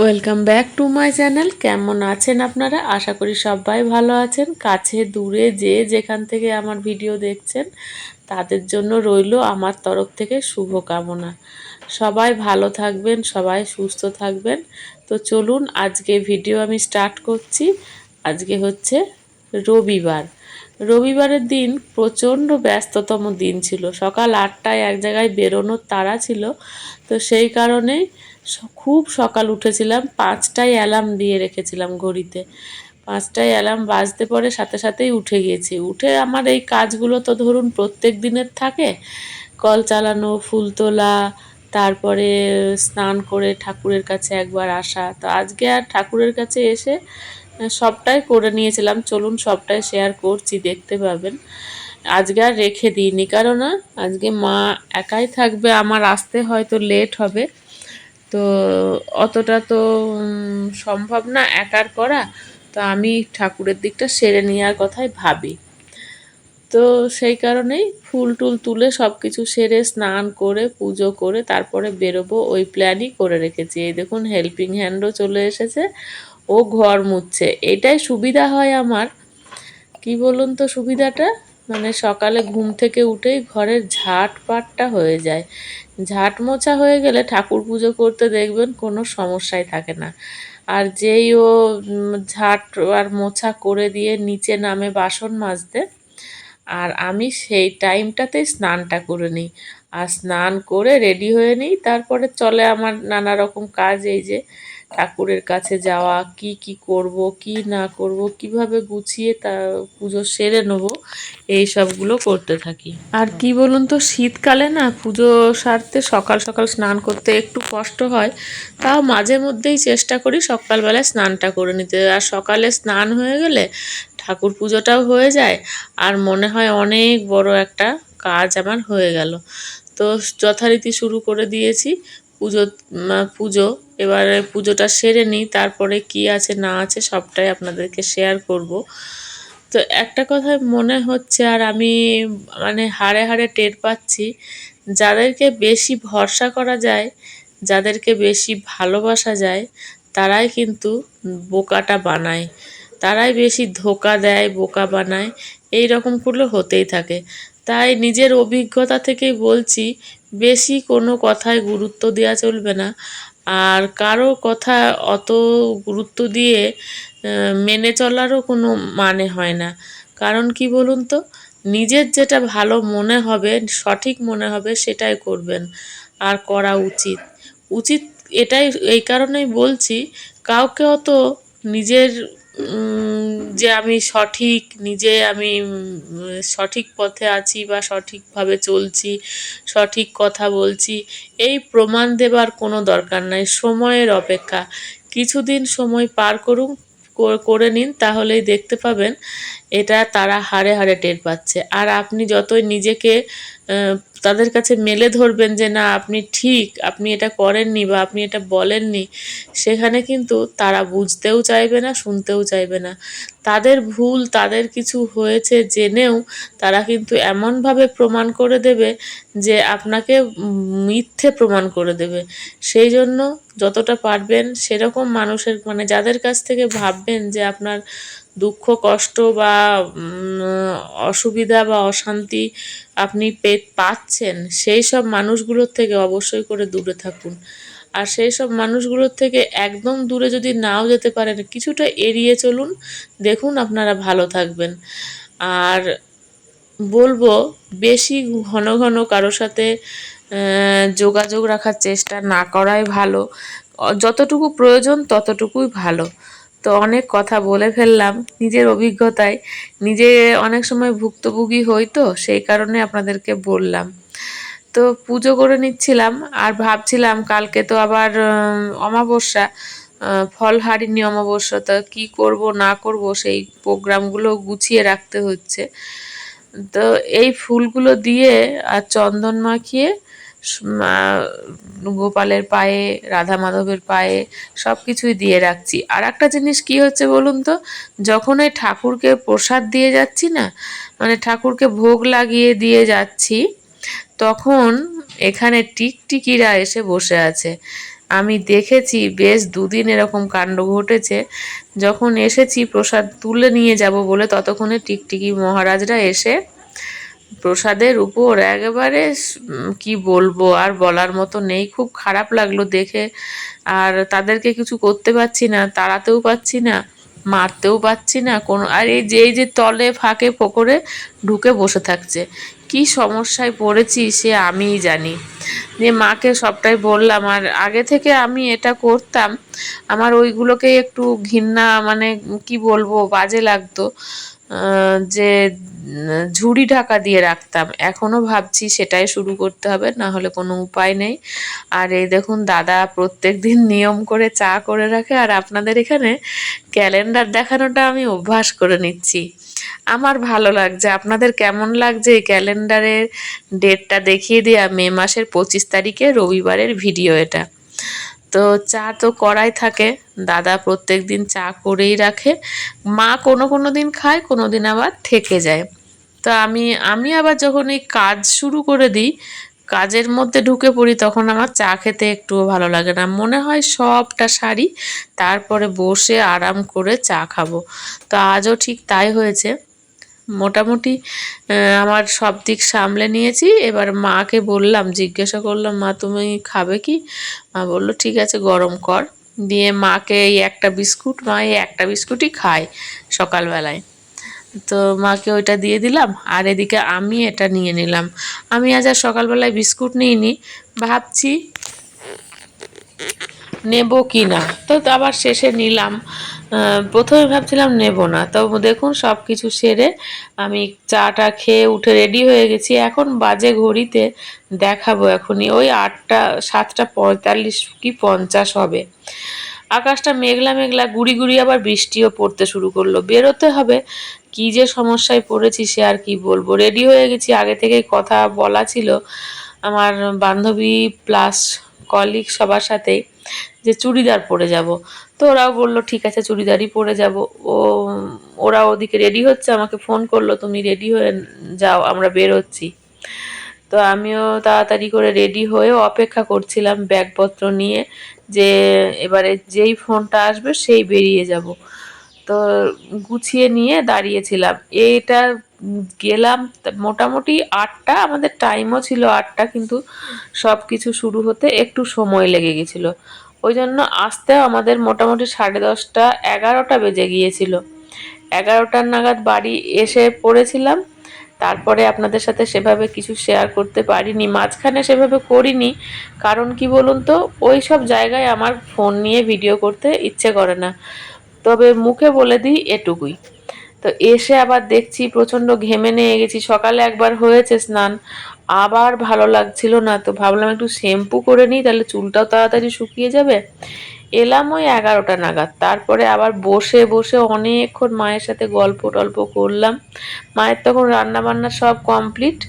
Welcome back to my channel. কেমন আছেন আপনারা? আশা করি সবাই ভালো আছেন। কাছে দূরে যে যেখান থেকে আমার ভিডিও দেখছেন তাদের জন্য রইল আমার তরফ থেকে শুভকামনা। সবাই ভালো থাকবেন, সবাই সুস্থ থাকবেন। তো চলুন আজকে ভিডিও আমি স্টার্ট করছি। আজকে হচ্ছে রবিবার। রবিবারের দিন প্রচণ্ড ব্যস্ততম দিন ছিল। সকাল 8টায় এক জায়গায় বেরোনোর তাড়া ছিল। তো সেই কারণেই খুব সকাল উঠেছিলাম। 5টায় অ্যালার্ম দিয়ে রেখেছিলাম ঘড়িতে। 5টায় অ্যালার্ম বাজতে পরে সাথে সাথেই উঠে গিয়েছি। উঠে আমার এই কাজগুলো তো ধরুন প্রত্যেক দিনের থাকে। কল চালানো, ফুল তোলা, তারপরে স্নান করে ঠাকুরের কাছে একবার আসা। তো আজকে আর ঠাকুরের কাছে এসে সবটাই করে নিয়েছিলাম। চলুন সবটাই শেয়ার করছি, দেখতে পাবেন। আজকে আর রেখে দিইনি, কারণ আজকে মা একাই থাকবে, আমার আসতে হয়তো লেট হবে। তো অতটা তো সম্ভব না একার করা। তো আমি ঠাকুরের দিকটা সেরে নেওয়ার কথাই ভাবি। তো সেই কারণেই ফুল টুল তুলে সব কিছু সেরে স্নান করে পুজো করে তারপরে বেরোবো, ওই প্ল্যানই করে রেখেছি। এই দেখুন হেল্পিং হ্যান্ডও চলে এসেছে, ও ঘর মুছছে। এটাই সুবিধা হয় আমার। কি বলুন তো সুবিধাটা? মানে সকালে ঘুম থেকে উঠেই ঘরের ঝাঁটপাটটা হয়ে যায়। ঝাঁট মোছা হয়ে গেলে ঠাকুর পুজো করতে দেখবেন কোনো সমস্যাই থাকে না। আর যেই ও ঝাঁট আর মোছা করে দিয়ে নিচে নামে বাসন মাজতে, আর আমি সেই টাইমটাতেই স্নানটা করে নিই। আর স্নান করে রেডি হয়ে নিই, তারপরে চলে আমার নানা রকম কাজ। এই যে ঠাকুরের কাছে যাওয়া, কি কি করব কি না করব, কিভাবে গুছিয়ে তা পুজো সেরে নেব, এই সবগুলো করতে থাকি। আর কি বলুন তো, শীতকালে না পুজো সারতে সকাল সকাল স্নান করতে একটু কষ্ট হয়। তাও মাঝে মধ্যেই চেষ্টা করি সকালবেলায় স্নানটা করে নিতে। আর সকালে স্নান হয়ে গেলে ঠাকুর পুজোটাও হয়ে যায়, আর মনে হয় অনেক বড় একটা কাজ আমার হয়ে গেল। তো যথারীতি শুরু করে দিয়েছি পুজো। পুজো এবারে পুজোটা সেরে নিই, তারপরে কি আছে না আছে সবটাই আপনাদেরকে শেয়ার করব। তো একটা কথা মনে হচ্ছে, আর আমি মানে হাড়ে হাড়ে টের পাচ্ছি, যাদেরকে বেশি ভরসা করা যায়, যাদেরকে বেশি ভালোবাসা যায়, তারাই কিন্তু বোকাটা বানায়। তারাই বেশি ধোঁকা দেয়, বোকা বানায়। এই রকম করলে হতেই থাকে। তাই নিজের অভিজ্ঞতা থেকেই বলছি, বেশি কোনো কথায় গুরুত্ব দেওয়া চলবে না। আর কারো কথা অত গুরুত্ব দিয়ে মেনে চলারও কোনো মানে হয় না। কারণ কি বলুন তো, নিজের যেটা ভালো মনে হবে, সঠিক মনে হবে সেটাই করবেন, আর করা উচিত। উচিত এটাই এই কারণেই বলছি, কাউকে অত নিজের যে আমি সঠিক, নিজে আমি সঠিক পথে আছি বা সঠিকভাবে চলছি, সঠিক কথা বলছি, এই প্রমাণ দেবার কোনো দরকার নাই। সময়ের অপেক্ষা, কিছুদিন সময় পার করুন, করে নিন, তাহলেই দেখতে পাবেন এটা তারা হাড়ে হাড়ে টের পাচ্ছে। আর আপনি যতই নিজেকে তাদের কাছে মেলে ধরবেন যে না আপনি ঠিক, আপনি এটা করেননি বা আপনি এটা বলেননি, সেখানে কিন্তু তারা বুঝতেও চাইবে না, শুনতেও চাইবে না। তাদের ভুল, তাদের কিছু হয়েছে জেনেও তারা কিন্তু এমনভাবে প্রমাণ করে দেবে যে আপনাকে মিথ্যে প্রমাণ করে দেবে। সেই জন্য যতটা পারবেন সেরকম মানুষের, মানে যাদের কাছ থেকে ভাববেন যে আপনার দুঃখ কষ্ট বা অসুবিধা বা অশান্তি আপনি পাচ্ছেন, সেই সব মানুষগুলোর থেকে অবশ্যই করে দূরে থাকুন। আর সেই সব মানুষগুলোর থেকে একদম দূরে যদি নাও যেতে পারেন, কিছুটা এড়িয়ে চলুন, দেখুন আপনারা ভালো থাকবেন। আর বলবো, বেশি ঘন ঘন কারোর সাথে যোগাযোগ রাখার চেষ্টা না করাই ভালো। যতটুকু প্রয়োজন ততটুকুই ভালো। তো অনেক কথা বলে ফেললাম নিজের অভিজ্ঞতায়। নিজে অনেক সময় ভুক্তভোগী হই, তো সেই কারণে আপনাদেরকে বললাম। তো পুজো করে নিচ্ছিলাম, আর ভাবছিলাম কালকে তো আবার অমাবস্যা, ফলহারিণী অমাবস্যা। তা কী করব না করব সেই প্রোগ্রামগুলো গুছিয়ে রাখতে হচ্ছে। তো এই ফুলগুলো দিয়ে আর চন্দন মাখিয়ে গোপালের পায়ে, রাধা মাধবের পায়ে সব কিছুই দিয়ে রাখছি। আর একটা জিনিস কি হচ্ছে বলুন তো, যখন এই ঠাকুরকে প্রসাদ দিয়ে যাচ্ছি না, মানে ঠাকুরকে ভোগ লাগিয়ে দিয়ে যাচ্ছি, তখন এখানে টিকটিকিরা এসে বসে আছে। আমি দেখেছি বেশ দুদিন এরকম কাণ্ড ঘটেছে। যখন এসেছি প্রসাদ তুলে নিয়ে যাব বলে, ততক্ষণে টিকটিকি মহারাজরা এসে প্রসাদের উপর একেবারে কি বলবো, আর বলার মতো নেই। খুব খারাপ লাগলো দেখে। আর তাদেরকে কিছু করতে পারছি না, তাড়াতেও পারছি না, মারতেও পারছি না কোনো। আর এই যে তলে ফাঁকে ফোকরে ঢুকে বসে থাকছে। কি সমস্যায় পড়েছি সে আমিই জানি। দিয়ে মাকে সবটাই বললাম। আর আগে থেকে আমি এটা করতাম, আমার ওইগুলোকে একটু ঘৃণা, মানে কি বলবো, বাজে লাগতো। যে ঝুড়ি ঢাকা দিয়ে রাখতাম। এখনো ভাবছি সেটাই শুরু করতে হবে, না হলে কোনো উপায় নেই। আর এই দেখুন দাদা প্রত্যেক দিন নিয়ম করে চা করে রাখে, আর আপনাদের এখানে ক্যালেন্ডার দেখানোটা আমি অভ্যাস করে নিচ্ছি। আমার ভালো লাগছে। আপনাদের কেমন লাগছে এই ক্যালেন্ডারের ডেটটা দেখিয়ে দেওয়া? মে মাসের 25 তারিখে রবিবারের ভিডিও এটা। তো চা তো করাই থাকে, দাদা প্রত্যেক দিন চা করেই রাখে। মা কোনো কোনো দিন খায়, কোনো দিন আবার থেকে যায়। তো আমি আমি আবার যখন এই কাজ শুরু করে দিই, কাজের মধ্যে ঢুকে পড়ি, তখন আমার চা খেতে একটুও ভালো লাগে না। মনে হয় সবটা সারি, তারপরে বসে আরাম করে চা খাবো। তো আজও ঠিক তাই হয়েছে। মোটামুটি আমার সব দিক সামলে নিয়েছি। এবার মাকে বললাম, জিজ্ঞাসা করলাম, মা তুমি খাবে কি? মা বললো ঠিক আছে গরম কর। দিয়ে মাকে এই একটা বিস্কুট, মা এই একটা বিস্কুটই খায় সকালবেলায়। তো মাকে ওইটা দিয়ে দিলাম, আর এদিকে আমি এটা নিয়ে নিলাম। আমি আজ আর সকালবেলায় বিস্কুট নিইনি, ভাবছি নেব কি না। তো আবার শেষে নিলাম। প্রথমে ভাবছিলাম নেব না, তো দেখুন সব কিছু সেরে আমি চাটা খেয়ে উঠে রেডি হয়ে গেছি। এখন বাজে ঘড়িতে দেখাবো এখনই ওই 8টা 7টা 45 কি 50 হবে। আকাশটা মেঘলা মেঘলা, গুড়ি গুড়ি আবার বৃষ্টিও পড়তে শুরু করলো। বেরোতে হবে। কি যে সমস্যায় পড়েছি সে আর কি বলবো। রেডি হয়ে গেছি, আগে থেকেই কথা বলা ছিল আমার বান্ধবী প্লাস কলিগ সবার সাথেই, যে চুড়িদার পরে যাব। তো ওরাও বললো ঠিক আছে চুড়িদারই পরে যাব। ও ওরা ওদিকে রেডি হচ্ছে, আমাকে ফোন করলো তুমি রেডি হয়ে যাও, আমরা বেরোচ্ছি। তো আমিও তাড়াতাড়ি করে রেডি হয়ে অপেক্ষা করছিলাম ব্যাগপত্র নিয়ে, যে এবারে যেই ফোনটা আসবে সেই বেরিয়ে যাব। তো গুছিয়ে নিয়ে দাঁড়িয়েছিলাম। এটা গেলাম মোটামুটি 8টা, আমাদের টাইমও ছিল 8টা, কিন্তু সব কিছু শুরু হতে একটু সময় লেগে গেছিলো। ওই জন্য আসতেও আমাদের মোটামুটি 10:30 11টা বেজে গিয়েছিল। 11টার নাগাদ বাড়ি এসে পড়েছিলাম। তারপরে আপনাদের সাথে সেভাবে কিছু শেয়ার করতে পারিনি, মাঝখানে সেভাবে করিনি। কারণ কি বলুন তো, ওই সব জায়গায় আমার ফোন নিয়ে ভিডিও করতে ইচ্ছে করে না। তবে মুখে বলে দিই এটুকুই। তো এসে আবার দেখছি প্রচণ্ড ঘেমে নিয়ে গেছি। সকালে একবার হয়েছে স্নান, আবার ভালো লাগছিল না। তো ভাবলাম একটু শ্যাম্পু করে নিই, তাহলে চুলটাও তাড়াতাড়ি শুকিয়ে যাবে। এলাম ওই 11টা নাগাদ। তারপরে আবার বসে বসে অনেকক্ষণ মায়ের সাথে গল্প টল্প করলাম। মায়ের তখন রান্না বান্না সব কমপ্লিট।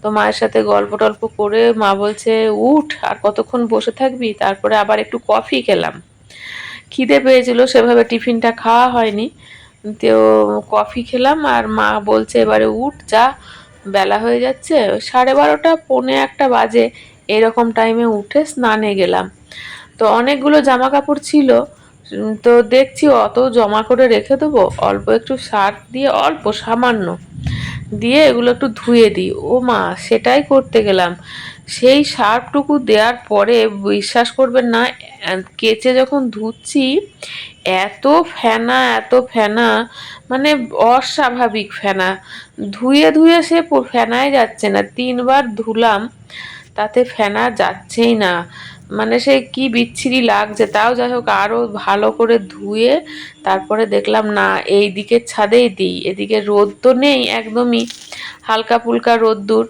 তো মায়ের সাথে গল্প টল্প করে মা বলছে উঠ, আর কতক্ষণ বসে থাকবি। তারপরে আবার একটু কফি খেলাম, খিদে পেয়েছিল, সেভাবে টিফিনটা খাওয়া হয়নি। তো কফি খেলাম, আর মা বলছে এবারে উঠ যা, বেলা হয়ে যাচ্ছে। 12:30 পৌনে 1 বাজে, এরকম টাইমে উঠে স্নানে গেলাম। তো অনেকগুলো জামা কাপড় ছিল। তো দেখছি অত জমা করে রেখে দেবো, অল্প একটু সার্ফ দিয়ে, অল্প সামান্য দিয়ে এগুলো একটু ধুয়ে দিই। ও মা, সেটাই করতে গেলাম। সেই সার্ফটুকু দেওয়ার পরে বিশ্বাস করবেন না, কেচে যখন ধুচ্ছি এত ফেনা, এত ফেনা, মানে অস্বাভাবিক ফেনা। ধুয়ে ধুয়ে সে ফেনাই যাচ্ছে না। 3বার ধুলাম, তাতে ফেনা যাচ্ছেই না। মানে সে কি বিচ্ছিরি লাগছে। তাও যাই হোক আরও ভালো করে ধুয়ে তারপরে দেখলাম না এই দিকের ছাদেই দিই। এদিকে রোদ তো নেই একদমই, হালকা ফুলকা রোদ্দুর,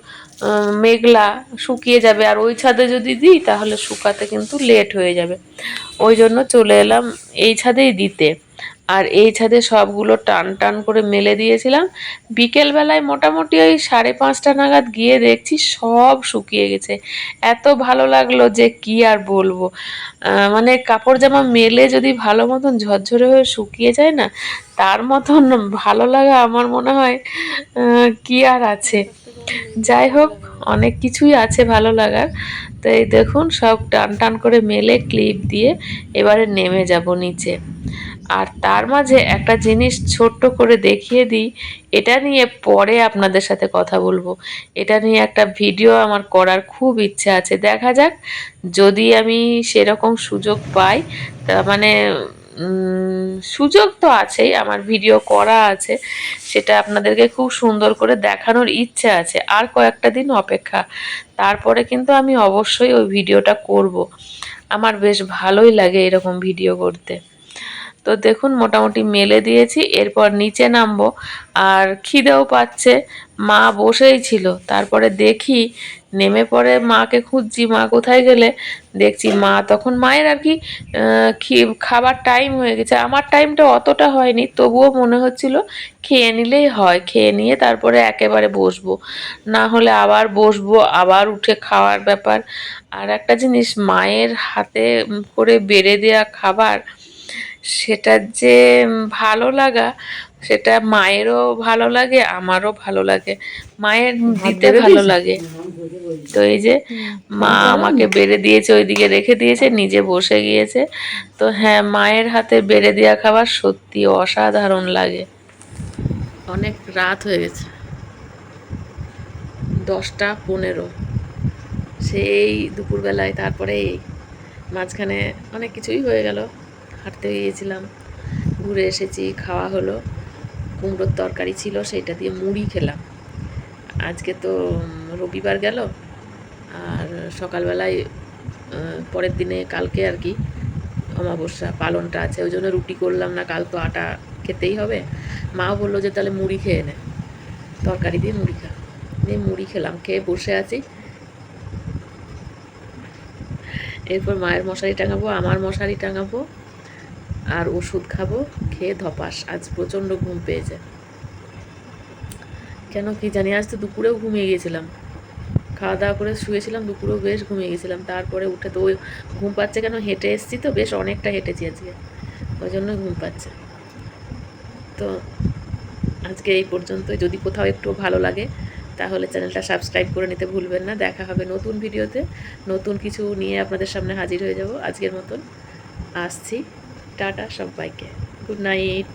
মেঘলা, শুকিয়ে যাবে। আর ওই ছাদে যদি দিই তাহলে শুকাতে কিন্তু লেট হয়ে যাবে। ওই জন্য চলে এলাম এই ছাদেই দিতে। আর এই ছাদে সবগুলো টান টান করে মেলে দিয়েছিলাম। বিকেলবেলায় মোটামুটি ওই 5:30 নাগাদ গিয়ে দেখছি সব শুকিয়ে গেছে। এত ভালো লাগলো যে কি আর বলবো। মানে কাপড় জামা মেলে যদি ভালো মতন ঝরঝরে হয়ে শুকিয়ে যায় না, তার মতন ভালো লাগা আমার মনে হয় কি আর আছে। যাই হোক, অনেক কিছুই আছে ভালো লাগার। তো এই দেখুন সব টান টান করে মেলে ক্লিপ দিয়ে এবারে নেমে যাব নিচে। আর তার মাঝে একটা জিনিস ছোট্ট করে দেখিয়ে দিই, এটা নিয়ে পরে আপনাদের সাথে কথা বলবো। এটা নিয়ে একটা ভিডিও আমার করার খুব ইচ্ছা আছে, দেখা যাক যদি আমি সেরকম সুযোগ পাই। তা মানে সুযোগ তো আছেই, আমার ভিডিও করা আছে, সেটা আপনাদেরকে খুব সুন্দর করে দেখানোর ইচ্ছা আছে। আর কয়েকটা দিন অপেক্ষা, তারপরে কিন্তু আমি অবশ্যই ওই ভিডিওটা করব। আমার বেশ ভালোই লাগে এরকম ভিডিও করতে। তো দেখুন মোটামুটি মেলে দিয়েছি, এরপর নিচে নামবো। আর খিদেও পাচ্ছে, মা বসেই ছিল। তারপরে দেখি নেমে পড়ে মাকে খুঁজছি, মা কোথায় গেলে। দেখছি মা তখন, মায়ের আর কি খাবার টাইম হয়ে গেছে। আমার টাইমটা অতটা হয়নি, তবুও মনে হচ্ছিল খেয়ে নিলেই হয়, খেয়ে নিয়ে তারপরে একেবারে বসবো, না হলে আবার বসবো, আবার উঠে খাওয়ার ব্যাপার। আর একটা জিনিস, মায়ের হাতে করে বেড়ে দেওয়া খাবার, সেটার যে ভালো লাগা, সেটা মায়েরও ভালো লাগে, আমারও ভালো লাগে, মায়ের দিতে ভালো লাগে। তো এই যে মা আমাকে বেড়ে দিয়েছে, ওইদিকে রেখে দিয়েছে, নিজে বসে গিয়েছে। তো হ্যাঁ, মায়ের হাতে বেড়ে দেওয়া খাবার সত্যি অসাধারণ লাগে। অনেক রাত হয়ে গেছে, 10টা 15, সেই দুপুরবেলায়। তারপরে এই মাঝখানে অনেক কিছুই হয়ে গেল, হাঁটতে গিয়েছিলাম, ঘুরে এসেছি, খাওয়া হলো। কুমড়োর তরকারি ছিল, সেইটা দিয়ে মুড়ি খেলাম। আজকে তো রবিবার গেল। আর সকালবেলায় পরের দিনে কালকে আর কি অমাবস্যা পালনটা আছে, ওই জন্য রুটি করলাম না, কাল তো আটা খেতেই হবে। মাও বললো যে তাহলে মুড়ি খেয়ে নে, তরকারি দিয়ে মুড়ি খা। দিয়ে মুড়ি খেলাম, খেয়ে বসে আছি। এরপর মায়ের মশারি টাঙাবো, আমার মশারি টাঙাবো, আর ওষুধ খাবো, খেয়ে ধপাস। আজ প্রচণ্ড ঘুম পেয়েছে, কেন কি জানি। আজ তো দুপুরেও ঘুমিয়ে গিয়েছিলাম, খাওয়া দাওয়া করে শুয়েছিলাম, দুপুরেও বেশ ঘুমিয়ে গেছিলাম। তারপরে উঠে তো ওই ঘুম পাচ্ছে কেন, হেঁটে এসেছি তো, বেশ অনেকটা হেঁটেছি আজকে, ওই জন্য ঘুম পাচ্ছে। তো আজকে এই পর্যন্তই। যদি কোথাও একটু ভালো লাগে তাহলে চ্যানেলটা সাবস্ক্রাইব করে নিতে ভুলবেন না। দেখা হবে নতুন ভিডিওতে, নতুন কিছু নিয়ে আপনাদের সামনে হাজির হয়ে যাব। আজকের মতন আসছি, টাটা সবাইকে, গুড নাইট।